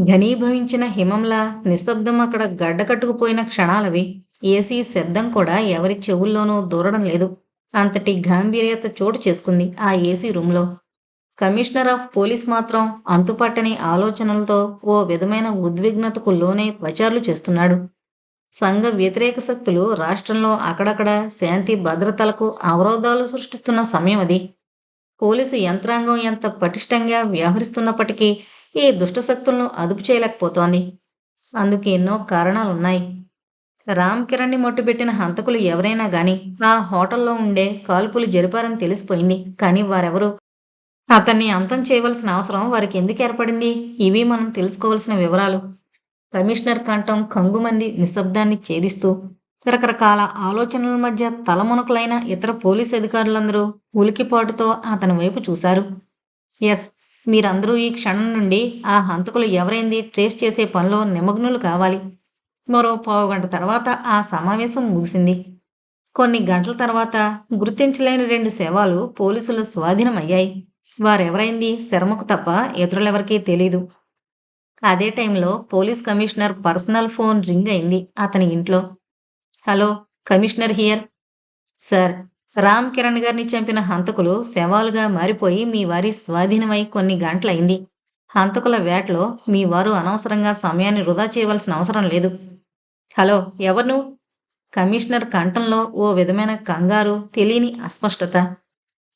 ఘనీభవించిన హిమంలా నిశ్శబ్దం అక్కడ గడ్డకట్టుకుపోయిన క్షణాలవి. ఏసీ శబ్దం కూడా ఎవరి చెవుల్లోనూ దూరడం లేదు. అంతటి గాంభీర్యత చోటు చేసుకుంది ఆ ఏసీ రూంలో. కమిషనర్ ఆఫ్ పోలీస్ మాత్రం అంతుపట్టని ఆలోచనలతో ఓ విధమైన ఉద్విగ్నతకు లోనై పచార్లు చేస్తున్నాడు. సంఘ వ్యతిరేక శక్తులు రాష్ట్రంలో అక్కడక్కడ శాంతి భద్రతలకు అవరోధాలు సృష్టిస్తున్న సమయం అది. పోలీసు యంత్రాంగం ఎంత పటిష్టంగా వ్యవహరిస్తున్నప్పటికీ ఈ దుష్టశక్తులను అదుపు చేయలేకపోతోంది. అందుకు ఎన్నో కారణాలున్నాయి. రామ్ కిరణ్ని మట్టుబెట్టిన హంతకులు ఎవరైనా గాని ఆ హోటల్లో ఉండే కాల్పులు జరిపారని తెలిసిపోయింది. కానీ వారెవరు? అతన్ని అంతం చేయవలసిన అవసరం వారికి ఎందుకు ఏర్పడింది? ఇవి మనం తెలుసుకోవలసిన వివరాలు. కమిషనర్ కంఠం కంగుమంది నిశ్శబ్దాన్ని ఛేదిస్తూ రకరకాల ఆలోచనల మధ్య తలమునకలైన ఇతర పోలీస్ అధికారులందరూ ఉలికిపాటుతో అతని వైపు చూశారు. ఎస్, మీరందరూ ఈ క్షణం నుండి ఆ హంతకులు ఎవరైంది ట్రేస్ చేసే పనిలో నిమగ్నులు కావాలి. మరో పావుగంట తర్వాత ఆ సమావేశం ముగిసింది. కొన్ని గంటల తర్వాత గుర్తించలేని 2 శవాలు పోలీసుల స్వాధీనమయ్యాయి. వారెవరైంది శర్మకు తప్ప ఇతరులెవరికీ తెలీదు. అదే టైంలో police commissioner personal phone ring అయింది అతని ఇంట్లో. Hello, commissioner here. Sir, Ram Kiran గారిని చంపిన హంతకులు శవాలుగా మారిపోయి మీ వారి స్వాధీనమై కొన్ని గంటలైంది. హంతకుల వేటలో మీ వారు అనవసరంగా సమయాన్ని వృధా చేయవలసిన అవసరం లేదు. హలో, ఎవరు నువ్వు? కమిషనర్ కంఠంలో ఓ విధమైన కంగారు, తెలియని అస్పష్టత.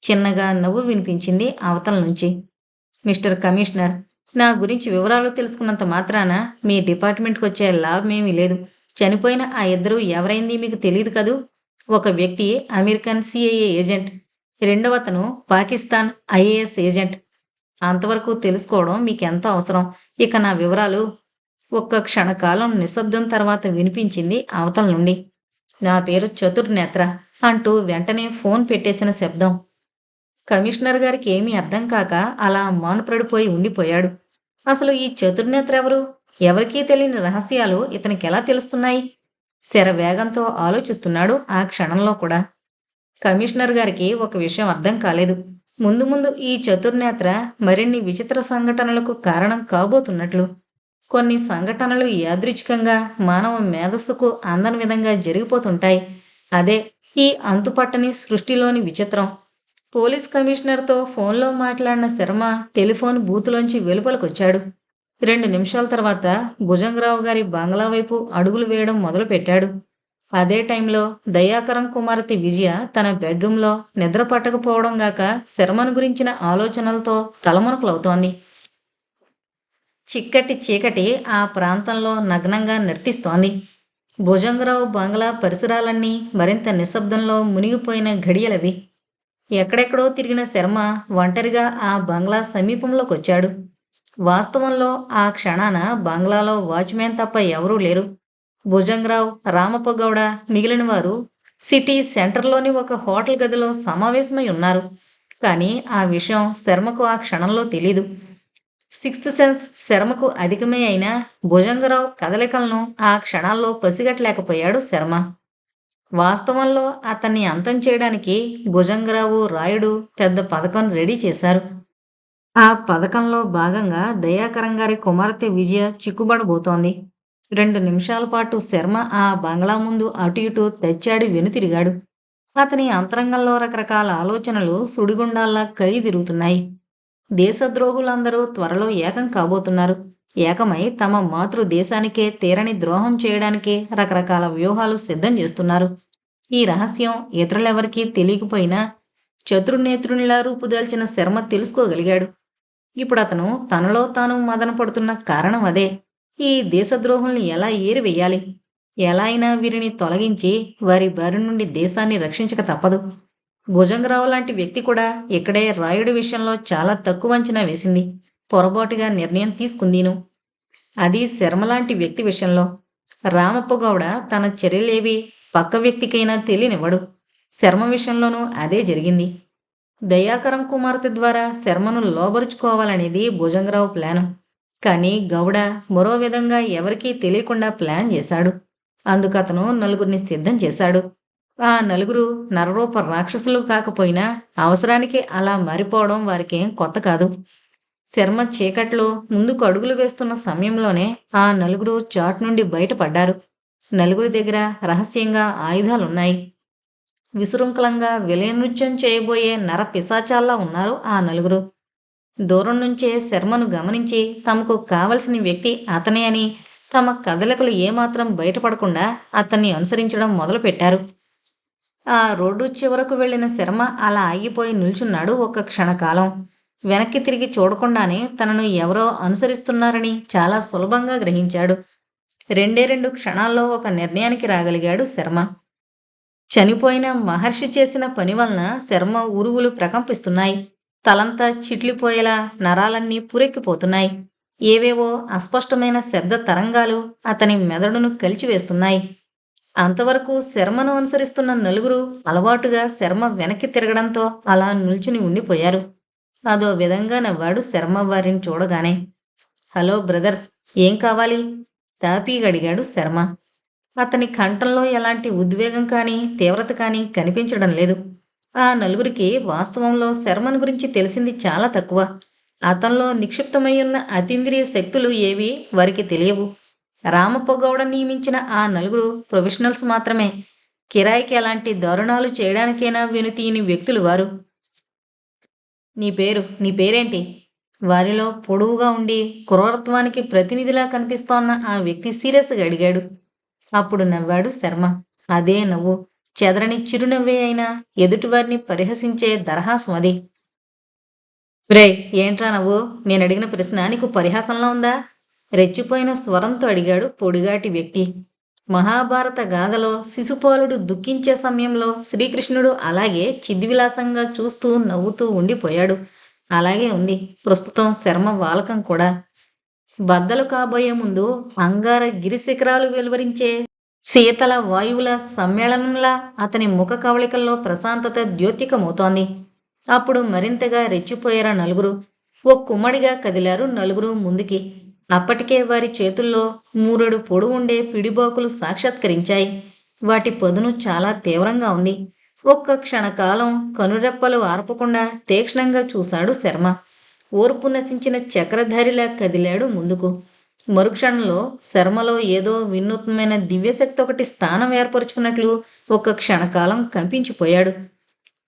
చిన్నగా నవ్వు వినిపించింది అవతల నుంచి. మిస్టర్ కమిషనర్, నా గురించి వివరాలు తెలుసుకున్నంత మాత్రాన మీ డిపార్ట్మెంట్కి వచ్చే లాభమేమీ లేదు. చనిపోయిన ఆ ఇద్దరు ఎవరైంది మీకు తెలియదు కదూ? ఒక వ్యక్తి అమెరికన్ సిఐఏ ఏజెంట్, రెండవతను పాకిస్తాన్ ఐఏఎస్ ఏజెంట్. అంతవరకు తెలుసుకోవడం మీకెంత అవసరం. ఇక నా వివరాలు. ఒక్క క్షణకాలం నిశ్శబ్దం తర్వాత వినిపించింది అవతల నుండి. నా పేరు చతుర్నేత్ర అంటూ వెంటనే ఫోన్ పెట్టేసిన శబ్దం. కమిషనర్ గారికి ఏమీ అర్థం కాక అలా మానుపడిపోయి ఉండిపోయాడు. అసలు ఈ చతుర్నేత్ర ఎవరు? ఎవరికీ తెలియని రహస్యాలు ఇతనికెలా తెలుస్తున్నాయి? శరవేగంతో ఆలోచిస్తున్నాడు ఆ క్షణంలో కూడా. కమిషనర్ గారికి ఒక విషయం అర్థం కాలేదు. ముందు ముందు ఈ చతుర్నేత్ర మరిన్ని విచిత్ర సంఘటనలకు కారణం కాబోతున్నట్లు. కొన్ని సంఘటనలు యాదృచ్ఛికంగా మానవ మేధస్సుకు అందని విధంగా జరిగిపోతుంటాయి. అదే ఈ అంతుపట్టని సృష్టిలోని విచిత్రం. పోలీస్ కమిషనర్తో ఫోన్లో మాట్లాడిన శర్మ టెలిఫోన్ బూతులోంచి వెలుపలకొచ్చాడు. 2 నిమిషాల తర్వాత భుజంగరావు గారి బంగ్లా వైపు అడుగులు వేయడం మొదలుపెట్టాడు. అదే టైంలో దయాకరం కుమార్తె విజయ తన బెడ్రూంలో నిద్ర పట్టకపోవడం గాక శర్మను గురించిన ఆలోచనలతో తలమునకలవుతోంది. చిక్కటి చీకటి ఆ ప్రాంతంలో నగ్నంగా నర్తిస్తోంది. భుజంగరావు బంగ్లా పరిసరాలన్నీ మరింత నిశ్శబ్దంలో మునిగిపోయిన ఘడియలవి. ఎక్కడెక్కడో తిరిగిన శర్మ ఒంటరిగా ఆ బంగ్లా సమీపంలోకొచ్చాడు. వాస్తవంలో ఆ క్షణాన బంగ్లాలో వాచ్మెన్ తప్ప ఎవరూ లేరు. భుజంగరావు, రామప్పగౌడ మిగిలిన వారు సిటీ సెంటర్లోని ఒక హోటల్ గదిలో సమావేశమై ఉన్నారు. కానీ ఆ విషయం శర్మకు ఆ క్షణంలో తెలీదు. సిక్స్త్ సెన్స్ శర్మకు అధికమే అయినా భుజంగరావు కదలికలను ఆ క్షణాల్లో పసిగట్టలేకపోయాడు శర్మ. వాస్తవంలో అతన్ని అంతం చేయడానికి భుజంగరావు, రాయుడు పెద్ద పథకం రెడీ చేశారు. ఆ పథకంలో భాగంగా దయాకరం గారి కుమార్తె విజయ చిక్కుబడబోతోంది. 2 నిమిషాల పాటు శర్మ ఆ బంగ్లా ముందు అటు ఇటు తెచ్చాడి వెనుతిరిగాడు. అతని అంతరంగంలో రకరకాల ఆలోచనలు సుడిగుండాల్లా కలిదిరుగుతున్నాయి. దేశద్రోహులందరూ త్వరలో ఏకం కాబోతున్నారు. ఏకమై తమ మాతృ దేశానికే తీరని ద్రోహం చేయడానికే రకరకాల వ్యూహాలు సిద్ధం చేస్తున్నారు. ఈ రహస్యం ఇతరులెవరికీ తెలియకపోయినా చతుర్నేత్రునిలా రూపుదాల్చిన శర్మ తెలుసుకోగలిగాడు. ఇప్పుడు అతను తనలో తాను మదన పడుతున్న కారణం అదే. ఈ దేశద్రోహుల్ని ఎలా ఏరివేయాలి? ఎలా అయినా వీరిని తొలగించి వారి బారి నుండి దేశాన్ని రక్షించక తప్పదు. భుజంగరావు లాంటి వ్యక్తి కూడా ఇక్కడే రాయుడి విషయంలో చాలా తక్కువ అంచనా వేసింది. పొరపాటుగా నిర్ణయం తీసుకుందీను. అది శర్మలాంటి వ్యక్తి విషయంలో. రామప్పగౌడ తన చర్యలేవి పక్క వ్యక్తికైనా తెలియనివ్వడు. శర్మ విషయంలోనూ అదే జరిగింది. దయాకరం కుమార్తె ద్వారా శర్మను లోబరుచుకోవాలనేది భుజంగరావు ప్లాను. కానీ గౌడ మరో విధంగా ఎవరికీ తెలియకుండా ప్లాన్ చేశాడు. అందుకతను నలుగురిని సిద్ధం చేశాడు. ఆ నలుగురు నరరూప రాక్షసులు కాకపోయినా అవసరానికి అలా మారిపోవడం వారికేం కొత్త కాదు. శర్మ చీకట్లో ముందుకు అడుగులు వేస్తున్న సమయంలోనే ఆ నలుగురు చాట్ నుండి బయటపడ్డారు. నలుగురి దగ్గర రహస్యంగా ఆయుధాలున్నాయి. విశృంఖలంగా విలయనృత్యం చేయబోయే నర పిశాచాల్లా ఉన్నారు ఆ నలుగురు. దూరం నుంచే శర్మను గమనించి తమకు కావలసిన వ్యక్తి అతనే అని, తమ కదలికలు ఏమాత్రం బయటపడకుండా అతన్ని అనుసరించడం మొదలుపెట్టారు. ఆ రోడ్డు చివరకు వెళ్ళిన శర్మ అలా ఆగిపోయి నిల్చున్నాడు ఒక్క క్షణకాలం. వెనక్కి తిరిగి చూడకుండానే తనను ఎవరో అనుసరిస్తున్నారని చాలా సులభంగా గ్రహించాడు. రెండే 2 క్షణాల్లో ఒక నిర్ణయానికి రాగలిగాడు శర్మ. చనిపోయిన మహర్షి చేసిన పని వలన శర్మ ఉరువులు ప్రకంపిస్తున్నాయి. తలంతా చిట్లిపోయేలా నరాలన్నీ పురెక్కిపోతున్నాయి. ఏవేవో అస్పష్టమైన శబ్ద తరంగాలు అతని మెదడును కలిచివేస్తున్నాయి. అంతవరకు శర్మను అనుసరిస్తున్న నలుగురు అలవాటుగా శర్మ వెనక్కి తిరగడంతో అలా నిల్చుని ఉండిపోయారు. అదో విధంగా నవ్వాడు శర్మ వారిని చూడగానే. హలో బ్రదర్స్, ఏం కావాలి? తాపీగా అడిగాడు శర్మ. అతని కంఠంలో ఎలాంటి ఉద్వేగం కానీ తీవ్రత కానీ కనిపించడం లేదు. ఆ నలుగురికి వాస్తవంలో శర్మను గురించి తెలిసింది చాలా తక్కువ. అతనిలో నిక్షిప్తమై ఉన్న అతీంద్రియ శక్తులు ఏవి వారికి తెలియవు. రామప్పగౌడ నియమించిన ఆ నలుగురు ప్రొఫెషనల్స్ మాత్రమే. కిరాయికి అలాంటి దారుణాలు చేయడానికైనా వెనుతీయని వ్యక్తులు వారు. నీ పేరేంటి? వారిలో పొడవుగా ఉండి క్రూరత్వానికి ప్రతినిధిలా కనిపిస్తోన్న ఆ వ్యక్తి సీరియస్గా అడిగాడు. అప్పుడు నవ్వాడు శర్మ. అదే నవ్వు. చెదరని చిరునవ్వే అయినా ఎదుటివారిని పరిహసించే దరహాసం అది. రే, ఏంట్రా నవ్వు? నేనడిగిన ప్రశ్న నీకు పరిహాసంలా ఉందా? రెచ్చిపోయిన స్వరంతో అడిగాడు పొడిగాటి వ్యక్తి. మహాభారత గాథలో శిశుపాలుడు దుఃఖించే సమయంలో శ్రీకృష్ణుడు అలాగే చిద్విలాసంగా చూస్తూ నవ్వుతూ ఉండిపోయాడు. అలాగే ఉంది ప్రస్తుతం శర్మ వాలకం కూడా. బద్దలు కాబోయే ముందు అంగార గిరిశిఖరాలు వెలువరించే శీతల వాయువుల సమ్మేళనంలా అతని ముఖ కవళికల్లో ప్రశాంతత ద్యోతికమవుతోంది. అప్పుడు మరింతగా రెచ్చిపోయారా నలుగురు. ఓ కుమ్మడిగా కదిలారు నలుగురు ముందుకి. అప్పటికే వారి చేతుల్లో 3 అడుగుల పొడవుండే పిడిబాకులు సాక్షాత్కరించాయి. వాటి పదును చాలా తీవ్రంగా ఉంది. ఒక్క క్షణకాలం కనురెప్పలు ఆర్పకుండా తీక్ష్ణంగా చూశాడు శర్మ. ఓర్పు నశించిన చక్రధారిలా కదిలాడు ముందుకు. మరుక్షణంలో శర్మలో ఏదో వినూత్నమైన దివ్యశక్తి ఒకటి స్థానం ఏర్పరుచుకున్నట్లు ఒక్క క్షణకాలం కంపించిపోయాడు.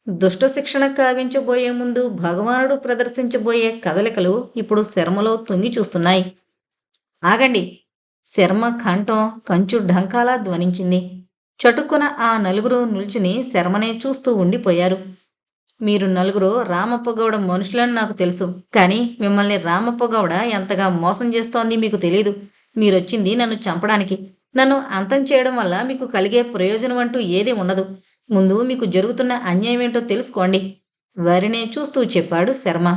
దుష్ట శిక్షణ కావించబోయే ముందు భగవానుడు ప్రదర్శించబోయే కదలికలు ఇప్పుడు శర్మలో తొంగి చూస్తున్నాయి. ఆగండి! శర్మ కంఠం కంచు ఢంకాలా ధ్వనించింది. చటుక్కున ఆ నలుగురు నిల్చుని శర్మనే చూస్తూ ఉండిపోయారు. మీరు నలుగురు రామప్పగౌడ మనుషులని నాకు తెలుసు. కానీ మిమ్మల్ని రామప్పగౌడ ఎంతగా మోసం చేస్తోంది మీకు తెలీదు. మీరొచ్చింది నన్ను చంపడానికి. నన్ను అంతం చేయడం వల్ల మీకు కలిగే ప్రయోజనం అంటూ ఏదీ ఉండదు. ముందు మీకు జరుగుతున్న అన్యాయం ఏంటో తెలుసుకోండి. వారినే చూస్తూ చెప్పాడు శర్మ.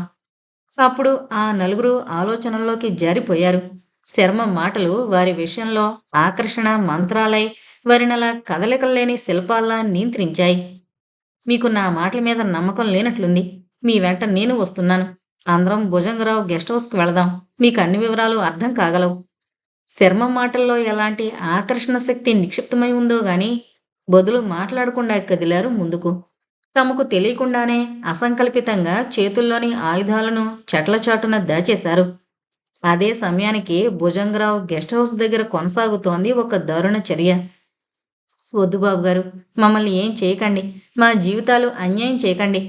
అప్పుడు ఆ నలుగురు ఆలోచనల్లోకి జారిపోయారు. శర్మ మాటలు వారి విషయంలో ఆకర్షణ మంత్రాలై వారినలా కదలికల్లేని శిల్పాల్లా నియంత్రించాయి. మీకు నా మాటల మీద నమ్మకం లేనట్లుంది. మీ వెంట నేను వస్తున్నాను. అందరం భుజంగరావు గెస్ట్ హౌస్కి వెళదాం. మీకు అన్ని వివరాలు అర్థం కాగలవు. శర్మ మాటల్లో ఎలాంటి ఆకర్షణ శక్తి నిక్షిప్తమై ఉందో గాని బదులు మాట్లాడకుండా కదిలారు ముందుకు. తమకు తెలియకుండానే అసంకల్పితంగా చేతుల్లోని ఆయుధాలను చెట్లచాటున దాచేశారు. అదే సమయానికి భుజంగరావు గెస్ట్ హౌస్ దగ్గర కొనసాగుతోంది ఒక దారుణ చర్య. వద్దు బాబుగారు, మమ్మల్ని ఏం చేయకండి. మా జీవితాలు అన్యాయం చేయకండి.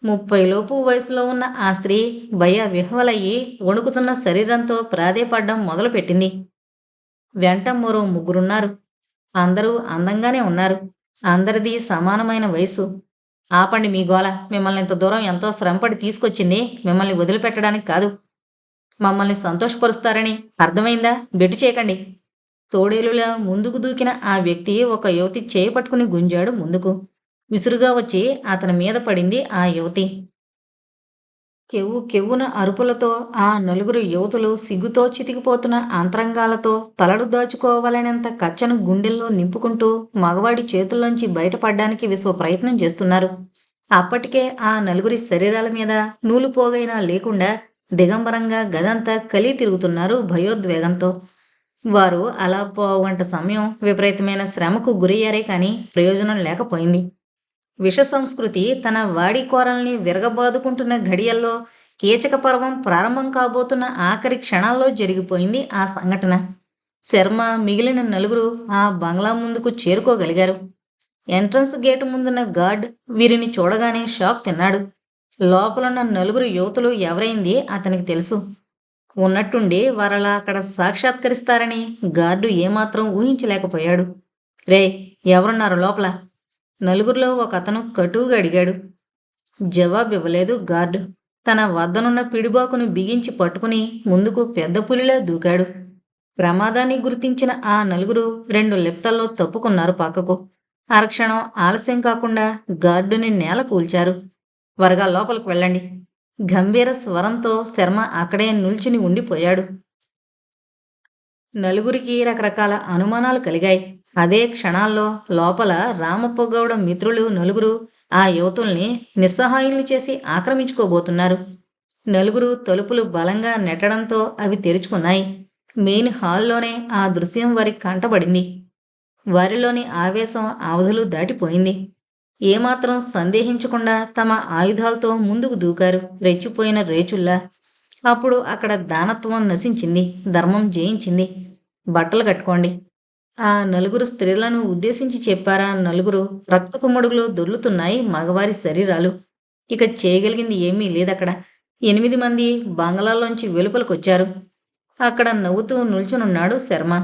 30 లోపు వయసులో ఉన్న ఆ స్త్రీ భయ విహ్వలయ్యి వణుకుతున్న శరీరంతో ప్రాధేయపడ్డం మొదలుపెట్టింది. వెంట మరో 3 అందరూ అందంగానే ఉన్నారు. అందరిది సమానమైన వయసు. ఆపండి మీ గోల. మిమ్మల్ని ఇంత దూరం ఎంతో శ్రమపడి తీసుకొచ్చింది మిమ్మల్ని వదిలిపెట్టడానికి కాదు. మమ్మల్ని సంతోషపరుస్తారని అర్థమైందా? బెట్టు చేయకండి. తోడేలులా ముందుకు దూకిన ఆ వ్యక్తి ఒక యువతి చేయి పట్టుకుని గుంజాడు ముందుకు. విసురుగా వచ్చి అతని మీద పడింది ఆ యువతి. కెవ్వు కెవ్వున అరుపులతో ఆ నలుగురు యువతులు సిగ్గుతో చితికిపోతున్న అంతరంగాలతో తలడు దాచుకోవాలనేంత కచ్చను గుండెల్లో నింపుకుంటూ మగవాడి చేతుల్లోంచి బయటపడ్డానికి విశ్వ ప్రయత్నం చేస్తున్నారు. అప్పటికే ఆ నలుగురి శరీరాల మీద నూలు పోగైనా లేకుండా దిగంబరంగా గదంతా కలి తిరుగుతున్నారు భయోద్వేగంతో. వారు అలా పావుగంట సమయం విపరీతమైన శ్రమకు గురయ్యారే కానీ ప్రయోజనం లేకపోయింది. విష సంస్కృతి తన వాడి కోరల్ని విరగబాదుకుంటున్న ఘడియల్లో కీచక పర్వం ప్రారంభం కాబోతున్న ఆఖరి క్షణాల్లో జరిగిపోయింది ఆ సంఘటన. శర్మ మిగిలిన నలుగురు ఆ బంగ్లా ముందుకు చేరుకోగలిగారు. ఎంట్రన్స్ గేటు ముందున్న గార్డ్ వీరిని చూడగానే షాక్ తిన్నాడు. లోపలున్న నలుగురు యువతులు ఎవరైంది అతనికి తెలుసు. ఉన్నట్టుండి వారలా అక్కడ సాక్షాత్కరిస్తారని గార్డు ఏమాత్రం ఊహించలేకపోయాడు. రే, ఎవరున్నారు లోపల? నలుగురిలో ఒక అతను కటువుగా అడిగాడు. జవాబివ్వలేదు గార్డు. తన వద్దనున్న పిడిబాకును బిగించి పట్టుకుని ముందుకు పెద్ద పులిలా దూకాడు. ప్రమాదాన్ని గుర్తించిన ఆ నలుగురు 2 లిప్తల్లో తప్పుకున్నారు పక్కకు. అరక్షణం ఆలస్యం కాకుండా గార్డుని నేల కూల్చారు. త్వరగా లోపలికి వెళ్ళండి. గంభీర స్వరంతో శర్మ అక్కడే నిల్చుని ఉండిపోయాడు. నలుగురికి రకరకాల అనుమానాలు కలిగాయి. అదే క్షణాల్లో లోపల రామప్పగౌడ మిత్రులు నలుగురు ఆ యువతుల్ని నిస్సహాయుల్ని చేసి ఆక్రమించుకోబోతున్నారు. నలుగురు తలుపులు బలంగా నెట్టడంతో అవి తెరుచుకున్నాయి. మెయిన్ హాల్లోనే ఆ దృశ్యం వారికి కంటపడింది. వారిలోని ఆవేశం అవధులు దాటిపోయింది. ఏమాత్రం సందేహించకుండా తమ ఆయుధాలతో ముందుకు దూకారు, రెచ్చిపోయిన రేచుల్లా. అప్పుడు అక్కడ దానత్వం నశించింది, ధర్మం జయించింది. బట్టలు కట్టుకోండి. ఆ నలుగురు స్త్రీలను ఉద్దేశించి చెప్పారా నలుగురు. రక్తపు మడుగులో దొర్లుతున్నాయి మగవారి శరీరాలు. ఇక చేయగలిగింది ఏమీ లేదక్కడ. 8 మంది బంగళాల్లోంచి వెలుపలకొచ్చారు. అక్కడ నవ్వుతూ నిల్చునున్నాడు శర్మ.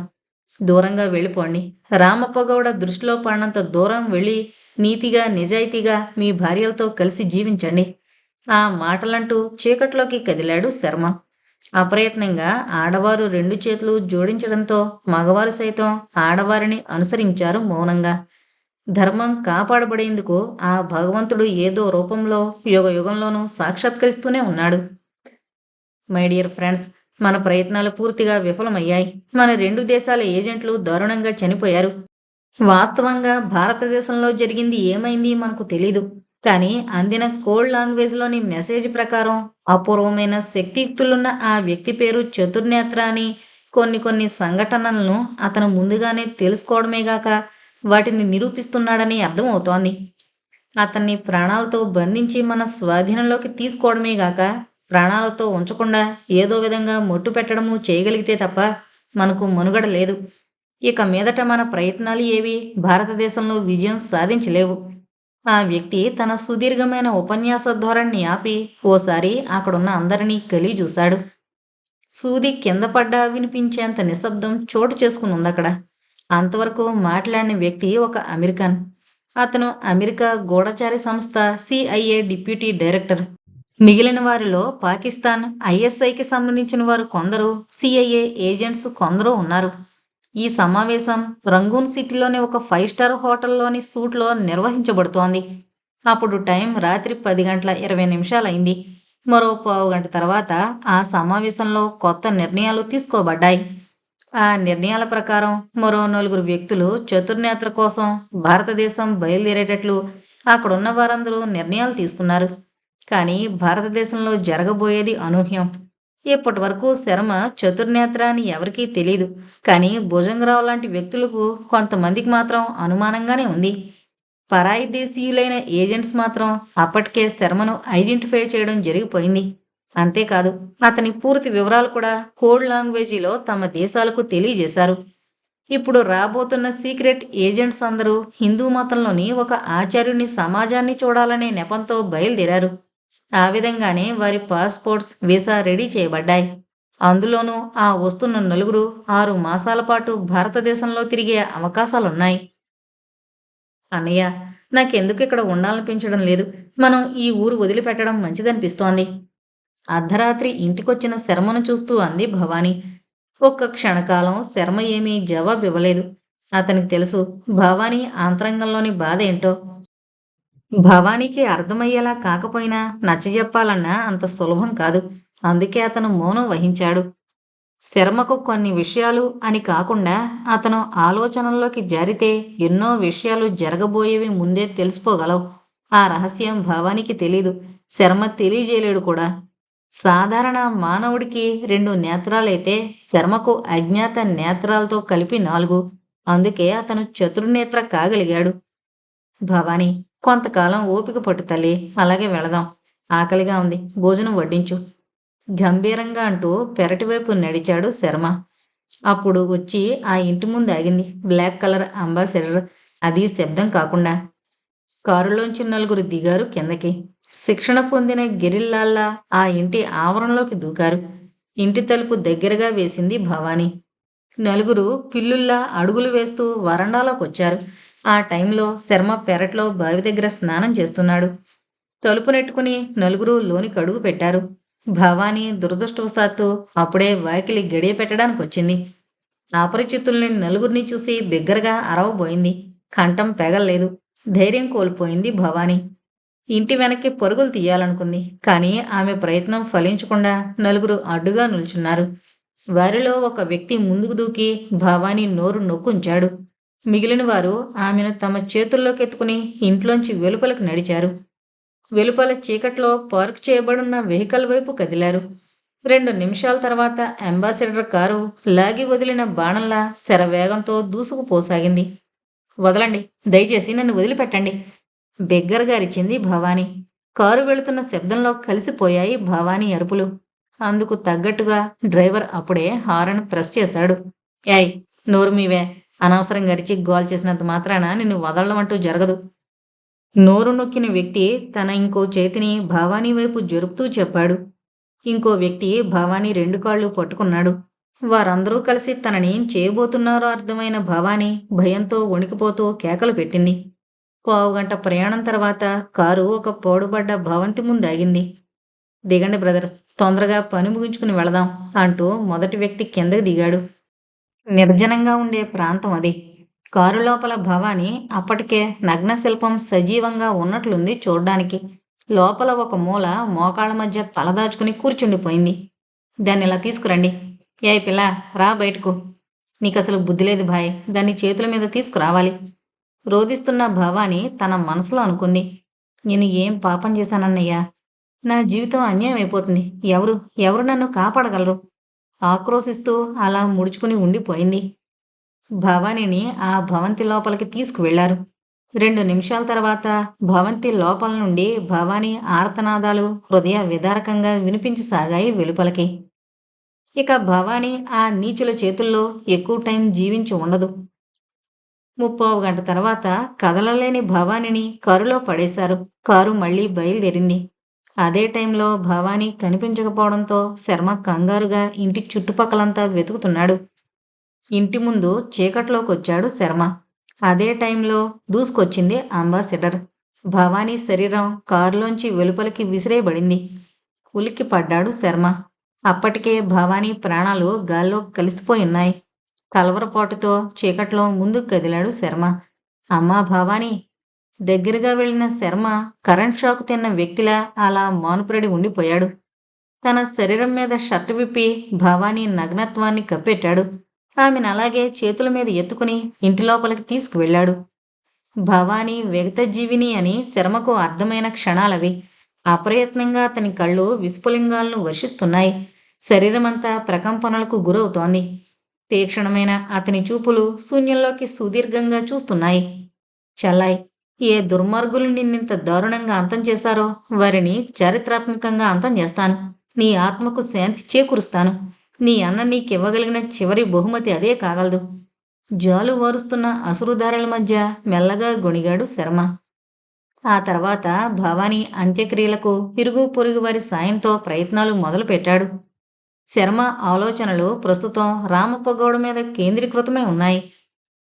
దూరంగా వెళ్ళిపోండి. రామప్పగౌడ దృష్టిలో పడినంత దూరం వెళ్ళి నీతిగా నిజాయితీగా మీ భార్యలతో కలిసి జీవించండి. ఆ మాటలంటూ చీకట్లోకి కదిలాడు శర్మ. అప్రయత్నంగా ఆడవారు 2 చేతులు జోడించడంతో మగవారు సైతం ఆడవారిని అనుసరించారు మౌనంగా. ధర్మం కాపాడబడేందుకు ఆ భగవంతుడు ఏదో రూపంలో యుగ యుగంలోనూ సాక్షాత్కరిస్తూనే ఉన్నాడు. మై డియర్ ఫ్రెండ్స్, మన ప్రయత్నాలు పూర్తిగా విఫలమయ్యాయి. మన 2 దేశాల ఏజెంట్లు దారుణంగా చనిపోయారు. వాస్తవంగా భారతదేశంలో జరిగింది ఏమైంది మనకు తెలీదు. కానీ అందిన కోడ్ లాంగ్వేజ్లోని మెసేజ్ ప్రకారం అపూర్వమైన శక్తియుక్తులున్న ఆ వ్యక్తి పేరు చతుర్నేత్ర అని కొన్ని సంఘటనలను అతను ముందుగానే తెలుసుకోవడమేగాక వాటిని నిరూపిస్తున్నాడని అర్థమవుతోంది. అతన్ని ప్రాణాలతో బంధించి మన స్వాధీనంలోకి తీసుకోవడమేగాక ప్రాణాలతో ఉంచకుండా ఏదో విధంగా మొట్టు పెట్టడము చేయగలిగితే తప్ప మనకు మనుగడ లేదు. ఇక మీదట మన ప్రయత్నాలు ఏవి భారతదేశంలో విజయం సాధించలేవు. ఆ వ్యక్తి తన సుదీర్ఘమైన ఉపన్యాస ధోరణిని ఆపి ఓసారి అక్కడున్న అందరినీ కలిగి చూశాడు. సూది కింద పడ్డా వినిపించేంత నిశ్శబ్దం చోటు చేసుకుని ఉందక్కడ. అంతవరకు మాట్లాడిన వ్యక్తి ఒక అమెరికన్. అతను అమెరికా గూఢచారి సంస్థ CIA డిప్యూటీ డైరెక్టర్. మిగిలిన వారిలో పాకిస్తాన్ ISIకి సంబంధించిన వారు కొందరు, CIA ఏజెంట్స్ కొందరు ఉన్నారు. ఈ సమావేశం రంగూన్ సిటీలోని ఒక 5 స్టార్ హోటల్లోని సూట్లో నిర్వహించబడుతోంది. అప్పుడు టైం రాత్రి 10:20 అయింది. మరో పావుగంట తర్వాత ఆ సమావేశంలో కొత్త నిర్ణయాలు తీసుకోబడ్డాయి. ఆ నిర్ణయాల ప్రకారం మరో 4 వ్యక్తులు చతుర్నేత్ర కోసం భారతదేశం బయలుదేరేటట్లు అక్కడున్న వారందరూ నిర్ణయాలు తీసుకున్నారు. కానీ భారతదేశంలో జరగబోయేది అనూహ్యం. ఇప్పటి వరకు శర్మ చతుర్నేత్ర అని ఎవరికీ తెలీదు. కానీ భుజంగరావు లాంటి వ్యక్తులకు కొంతమందికి మాత్రం అనుమానంగానే ఉంది. పరాయి దేశీయులైన ఏజెంట్స్ మాత్రం అప్పటికే శర్మను ఐడెంటిఫై చేయడం జరిగిపోయింది. అంతేకాదు అతని పూర్తి వివరాలు కూడా కోడ్ లాంగ్వేజీలో తమ దేశాలకు తెలియజేశారు. ఇప్పుడు రాబోతున్న సీక్రెట్ ఏజెంట్స్ అందరూ హిందూ మతంలోని ఒక ఆచార్యుని సమాజాన్ని చూడాలనే నెపంతో బయలుదేరారు. ఆ విధంగానే వారి పాస్పోర్ట్స్, వీసా రెడీ చేయబడ్డాయి. అందులోనూ ఆ వస్తున్న నలుగురు 6 మాసాల పాటు భారతదేశంలో తిరిగే అవకాశాలున్నాయి. అన్నయ్య, నాకెందుకు ఇక్కడ ఉండాలనిపించడం లేదు. మనం ఈ ఊరు వదిలిపెట్టడం మంచిదనిపిస్తోంది. అర్ధరాత్రి ఇంటికొచ్చిన శర్మను చూస్తూ అంది భవానీ. ఒక్క క్షణకాలం శర్మ ఏమీ జవాబివ్వలేదు. అతనికి తెలుసు భవానీ ఆంతరంగంలోని బాధ ఏంటో. భవానీకి అర్థమయ్యేలా కాకపోయినా నచ్చజెప్పాలన్నా అంత సులభం కాదు. అందుకే అతను మౌనం వహించాడు. శర్మకు కొన్ని విషయాలు అని కాకుండా అతను ఆలోచనల్లోకి జారితే ఎన్నో విషయాలు జరగబోయేవి ముందే తెలిసిపోగలవు. ఆ రహస్యం భవానీకి తెలీదు. శర్మ తెలియజేయలేడు కూడా. సాధారణ మానవుడికి 2 నేత్రాలైతే శర్మకు అజ్ఞాత నేత్రాలతో కలిపి 4. అందుకే అతను చతుర్నేత్ర కాగలిగాడు. భవానీ, కొంతకాలం ఓపిక పట్టు తల్లి, అలాగే వెళదాం. ఆకలిగా ఉంది, భోజనం వడ్డించు గంభీరంగా అంటూ పెరటివైపు నడిచాడు శర్మ. అప్పుడు వచ్చి ఆ ఇంటి ముందు ఆగింది బ్లాక్ కలర్ అంబాసిడర్. అది శబ్దం కాకుండా. కారులోంచి నలుగురు దిగారు కిందకి. శిక్షణ పొందిన గెరిల్లాల్లా ఆ ఇంటి ఆవరణలోకి దూకారు. ఇంటి తలుపు దగ్గరగా వేసింది భవానీ. నలుగురు పిల్లుల్లా అడుగులు వేస్తూ వరండాలోకొచ్చారు. ఆ టైంలో శర్మ పెరట్లో బావి దగ్గర స్నానం చేస్తున్నాడు. తలుపు నెట్టుకుని నలుగురు లోనికి అడుగు పెట్టారు. భవానీ దురదృష్టవశాత్తు అప్పుడే వాకిలి గడియ పెట్టడానికి వచ్చింది. అపరిచితుల్ని నలుగురిని చూసి బిగ్గరగా అరవబోయింది. కంఠం పెగల్లేదు. ధైర్యం కోల్పోయింది భవానీ. ఇంటి వెనక్కి పరుగులు తీయాలనుకుంది. కానీ ఆమె ప్రయత్నం ఫలించకుండా నలుగురు అడ్డుగా నిల్చున్నారు. వారిలో ఒక వ్యక్తి ముందుకు దూకి భవానీ నోరు నొక్కుంచాడు. మిగిలిన వారు ఆమెను తమ చేతుల్లోకి ఎత్తుకుని ఇంట్లోంచి వెలుపలకు నడిచారు. వెలుపల చీకట్లో పార్క్ చేయబడున్న వెహికల్ వైపు కదిలారు. 2 నిమిషాల తర్వాత అంబాసిడర్ కారు లాగి వదిలిన బాణంలా శరవేగంతో దూసుకుపోసాగింది. వదలండి, దయచేసి నన్ను వదిలిపెట్టండి, బిగ్గరగా అరిచింది భవానీ. కారు వెళుతున్న శబ్దంలో కలిసిపోయాయి భవానీ అరుపులు. అందుకు తగ్గట్టుగా డ్రైవర్ అప్పుడే హారన్ ప్రెస్ చేశాడు. ఏయ్, నోరు మీవే, అనవసరంగా అరిచి గోల్ చేసినంత మాత్రాన నిన్ను వదలడం అంటూ జరగదు. నోరు నొక్కిన వ్యక్తి తన ఇంకో చేతిని భవానీ వైపు జరుపుతూ చెప్పాడు. ఇంకో వ్యక్తి భవానీ 2 కాళ్ళు పట్టుకున్నాడు. వారందరూ కలిసి తనని చేయబోతున్నారో అర్థమైన భవానీ భయంతో వణికిపోతూ కేకలు పెట్టింది. పావుగంట ప్రయాణం తర్వాత కారు ఒక పోడుబడ్డ భవంతి ముందు ఆగింది. దిగండి బ్రదర్స్, తొందరగా పని ముగించుకుని వెళదాం అంటూ మొదటి వ్యక్తి కిందకి దిగాడు. నిర్జనంగా ఉండే ప్రాంతం అది. కారు లోపల భవానీ అప్పటికే నగ్న శిల్పం సజీవంగా ఉన్నట్లుంది చూడ్డానికి. లోపల ఒక మూల మోకాళ్ళ మధ్య తలదాచుకుని కూర్చుండిపోయింది. దాన్ని ఇలా తీసుకురండి. ఏయ్ పిల్ల, రా బయటకు. నీకసలు బుద్ధి లేదు భాయ్, దాన్ని చేతుల మీద తీసుకురావాలి. రోదిస్తున్న భవానీ తన మనసులో అనుకుంది. నేను ఏం పాపం చేశానన్నయ్యా? నా జీవితం అన్యాయం అయిపోతుంది. ఎవరు నన్ను కాపాడగలరు? ఆక్రోశిస్తూ అలా ముడుచుకుని ఉండిపోయింది. భవానీని ఆ భవంతి లోపలికి తీసుకువెళ్లారు. 2 నిమిషాల తర్వాత భవంతి లోపల నుండి భవానీ ఆర్తనాదాలు హృదయ విదారకంగా వినిపించసాగాయి వెలుపలికి. ఇక భవానీ ఆ నీచుల చేతుల్లో ఎక్కువ టైం జీవించి ఉండదు. 30 గంట తర్వాత కదలలేని భవానీని కారులో పడేశారు. కారు మళ్లీ బయలుదేరింది. అదే టైంలో భవానీ కనిపించకపోవడంతో శర్మ కంగారుగా ఇంటి చుట్టుపక్కలంతా వెతుకుతున్నాడు. ఇంటి ముందు చీకట్లోకొచ్చాడు శర్మ. అదే టైంలో దూసుకొచ్చింది అంబాసిడర్. భవానీ శరీరం కారులోంచి వెలుపలికి విసిరేయబడింది. ఉలిక్కి పడ్డాడు శర్మ. అప్పటికే భవానీ ప్రాణాలు గాల్లో కలిసిపోయున్నాయి. కలవరపాటుతో చీకట్లో ముందుకు కదిలాడు శర్మ. అమ్మా భవానీ! దగ్గరగా వెళ్లిన శర్మ కరెంట్ షాక్ తిన్న వ్యక్తిలా అలా మానుపురడి ఉండిపోయాడు. తన శరీరం మీద షర్టు విప్పి భవానీ నగ్నత్వాన్ని కప్పెట్టాడు. ఆమెను అలాగే చేతుల మీద ఎత్తుకుని ఇంటి లోపలికి తీసుకువెళ్ళాడు. భవానీ విగతజీవిని అని శర్మకు అర్థమైన క్షణాలవి. అప్రయత్నంగా అతని కళ్ళు విస్ఫులింగాలను వర్షిస్తున్నాయి. శరీరమంతా ప్రకంపనలకు గురవుతోంది. తీక్షణమైన అతని చూపులు శూన్యంలోకి సుదీర్ఘంగా చూస్తున్నాయి. చల్లాయ్, ఏ దుర్మార్గులు నిన్నింత దారుణంగా అంతం చేశారో వారిని చారిత్రాత్మకంగా అంతం చేస్తాను. నీ ఆత్మకు శాంతి చేకూరుస్తాను. నీ అన్న నీకివ్వగలిగిన చివరి బహుమతి అదే కాగలదు. జాలు వారుస్తున్న అసురుదారుల మధ్య మెల్లగా గొణిగాడు శర్మ. ఆ తర్వాత భవానీ అంత్యక్రియలకు ఇరుగు పొరుగు వారి సాయంతో ప్రయత్నాలు మొదలుపెట్టాడు. శర్మ ఆలోచనలు ప్రస్తుతం రామప్పగౌడ మీద కేంద్రీకృతమై ఉన్నాయి.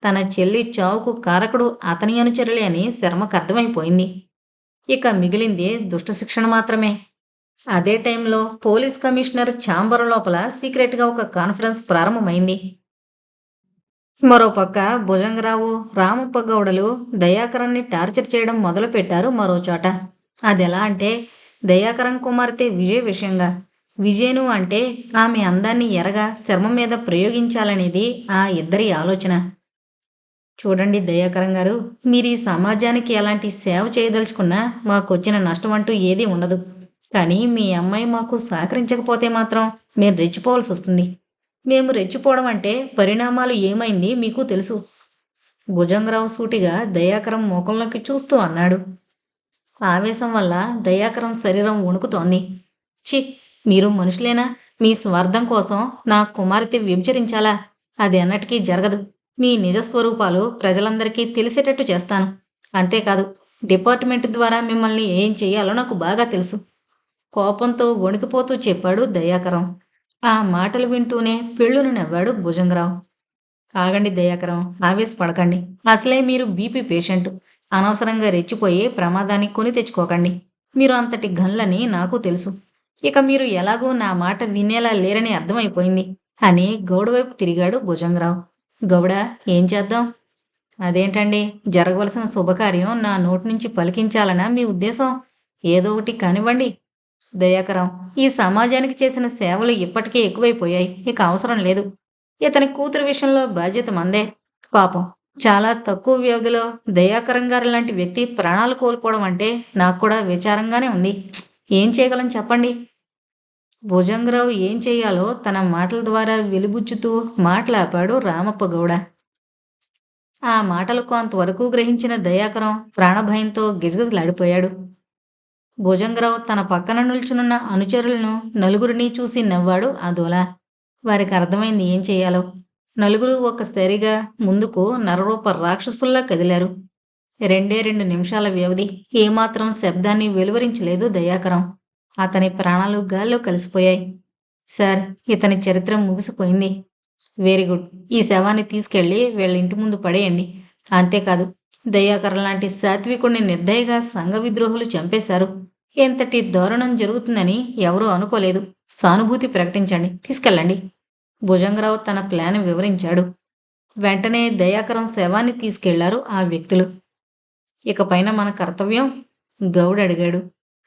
తన చెల్లి చావుకు కారకుడు అతని అనుచరులే అని శర్మకు అర్థమైపోయింది. ఇక మిగిలింది దుష్టశిక్షణ మాత్రమే. అదే టైంలో పోలీస్ కమిషనర్ ఛాంబర్ లోపల సీక్రెట్గా ఒక కాన్ఫరెన్స్ ప్రారంభమైంది. మరోపక్క భుజంగరావు, రామప్పగౌడలు దయాకరాన్ని టార్చర్ చేయడం మొదలుపెట్టారు మరోచోట. అదెలా అంటే దయాకరం కుమార్తె విజయ్ విషయంగా. విజయను అంటే ఆమె అందాన్ని ఎరగా శర్మ మీద ప్రయోగించాలనేది ఆ ఇద్దరి ఆలోచన. చూడండి దయాకరం గారు, మీరు ఈ సమాజానికి ఎలాంటి సేవ చేయదలుచుకున్నా మాకొచ్చిన నష్టం అంటూ ఏదీ ఉండదు. కానీ మీ అమ్మాయి మాకు సహకరించకపోతే మాత్రం మేము రెచ్చిపోవాల్సి వస్తుంది. మేము రెచ్చిపోవడం అంటే పరిణామాలు ఏమైంది మీకు తెలుసు. భుజంగరావు సూటిగా దయాకరం ముఖంలోకి చూస్తూ అన్నాడు. ఆవేశం వల్ల దయాకరం శరీరం వణుకుతోంది. ఛీ! మీరు మనుషులేనా? మీ స్వార్థం కోసం నా కుమార్తె వ్యభిచరించాలా? అది ఎన్నటికీ జరగదు. మీ నిజస్వరూపాలు ప్రజలందరికీ తెలిసేటట్టు చేస్తాను. అంతేకాదు, డిపార్ట్మెంట్ ద్వారా మిమ్మల్ని ఏం చెయ్యాలో నాకు బాగా తెలుసు. కోపంతో వణికిపోతూ చెప్పాడు దయాకరం. ఆ మాటలు వింటూనే పెళ్ళును నవ్వాడు భుజంగరావు. ఆగండి దయాకరం, ఆవేశపడకండి. అసలే మీరు బీపీ పేషెంట్. అనవసరంగా రెచ్చిపోయి ప్రమాదాన్ని కొని తెచ్చుకోకండి. మీరు అంతటి గన్లని నాకు తెలుసు. ఇక మీరు ఎలాగూ నా మాట వినేలా లేరని అర్థమైపోయింది అని గౌడ వైపు తిరిగాడు భుజంగరావు. గౌడ, ఏం చేద్దాం? అదేంటండి, జరగవలసిన శుభకార్యం నా నోటి నుంచి పలికించాలనా మీ ఉద్దేశం? ఏదో ఒకటి కానివ్వండి. దయాకరం, ఈ సమాజానికి చేసిన సేవలు ఇప్పటికే ఎక్కువైపోయాయి. ఇక అవసరం లేదు. ఇతని కూతురు విషయంలో బాధ్యత మందే. పాపం, చాలా తక్కువ వ్యవధిలో దయాకరం గారి లాంటి వ్యక్తి ప్రాణాలు కోల్పోవడం అంటే నాకు కూడా విచారంగానే ఉంది. ఏం చేయగలం చెప్పండి? భుజంగరావు ఏం చెయ్యాలో తన మాటల ద్వారా వెలిబుచ్చుతూ మాట్లాపాడు రామప్ప గౌడ. ఆ మాటలు కొంతవరకు గ్రహించిన దయాకరం ప్రాణభయంతో గిజగిజలాడిపోయాడు. భుజంగరావు తన పక్కన నిల్చునున్న అనుచరులను నలుగురిని చూసి నవ్వాడు అదోలా. వారికి అర్థమైంది ఏం చెయ్యాలో. నలుగురు ఒక్కసారిగా ముందుకు నరరూప రాక్షసుల్లా కదిలారు. 2 నిమిషాల వ్యవధి. ఏమాత్రం శబ్దాన్ని వెలువరించలేదు దయాకరం. అతని ప్రాణాలు గాల్లో కలిసిపోయాయి. సార్, ఇతని చరిత్ర ముగిసిపోయింది. Very good. ఈ శవాన్ని తీసుకెళ్లి వీళ్ళ ఇంటి ముందు పడేయండి. అంతేకాదు, దయాకరం లాంటి సాత్వికుణ్ణి నిర్దయగా సంఘ విద్రోహులు చంపేశారు. ఎంతటి దారుణం జరుగుతుందని ఎవరూ అనుకోలేదు. సానుభూతి ప్రకటించండి, తీసుకెళ్ళండి. భుజంగరావు తన ప్లాన్ వివరించాడు. వెంటనే దయాకరం శవాన్ని తీసుకెళ్లారు ఆ వ్యక్తులు. ఇకపైన మన కర్తవ్యం? గౌడ్ అడిగాడు.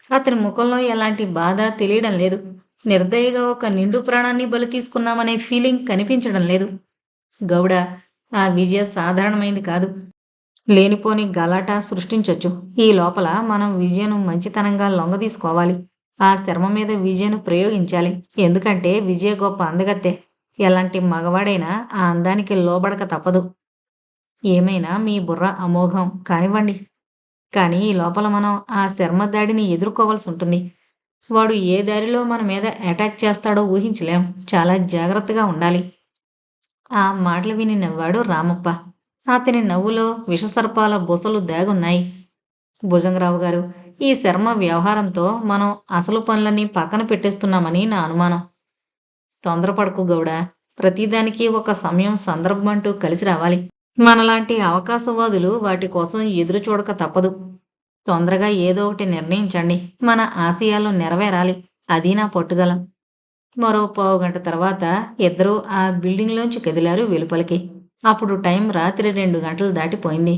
అతని ముఖంలో ఎలాంటి బాధ తెలియడం లేదు. నిర్దయగా ఒక నిండు ప్రాణాన్ని బలి తీసుకున్నామనే ఫీలింగ్ కనిపించడం లేదు. గౌడ, ఆ విజయ సాధారణమైంది కాదు. లేనిపోని గలాటా సృష్టించొచ్చు. ఈ లోపల మనం విజయను మంచితనంగా లొంగదీసుకోవాలి. ఆ శర్మ మీద విజయను ప్రయోగించాలి. ఎందుకంటే విజయ గొప్ప అందగత్తె. ఎలాంటి మగవాడైనా ఆ అందానికి లోబడక తప్పదు. ఏమైనా మీ బుర్ర అమోఘం, కానివ్వండి. కానీ ఈ లోపల మనం ఆ శర్మ దాడిని ఎదుర్కోవాల్సి ఉంటుంది. వాడు ఏ దారిలో మన మీద అటాక్ చేస్తాడో ఊహించలేం. చాలా జాగ్రత్తగా ఉండాలి. ఆ మాటలు విని నవ్వాడు రామప్ప. అతని నవ్వులో విషసర్పాల బుసలు దాగున్నాయి. భుజంగరావు గారు, ఈ శర్మ వ్యవహారంతో మనం అసలు పనులన్నీ పక్కన పెట్టేస్తున్నామని నా అనుమానం. తొందరపడకు గౌడ. ప్రతిదానికి ఒక సమయం, సందర్భం అంటూ కలిసి రావాలి. మనలాంటి అవకాశవాదులు వాటి కోసం ఎదురు చూడక తప్పదు. తొందరగా ఏదో ఒకటి నిర్ణయించండి. మన ఆశయాలు నెరవేరాలి. అది నా పట్టుదల. మరో పావుగంట తర్వాత ఇద్దరూ ఆ బిల్డింగ్లోంచి కదిలారు వెలుపలికి. అప్పుడు టైం రాత్రి 2 గంటలు దాటిపోయింది.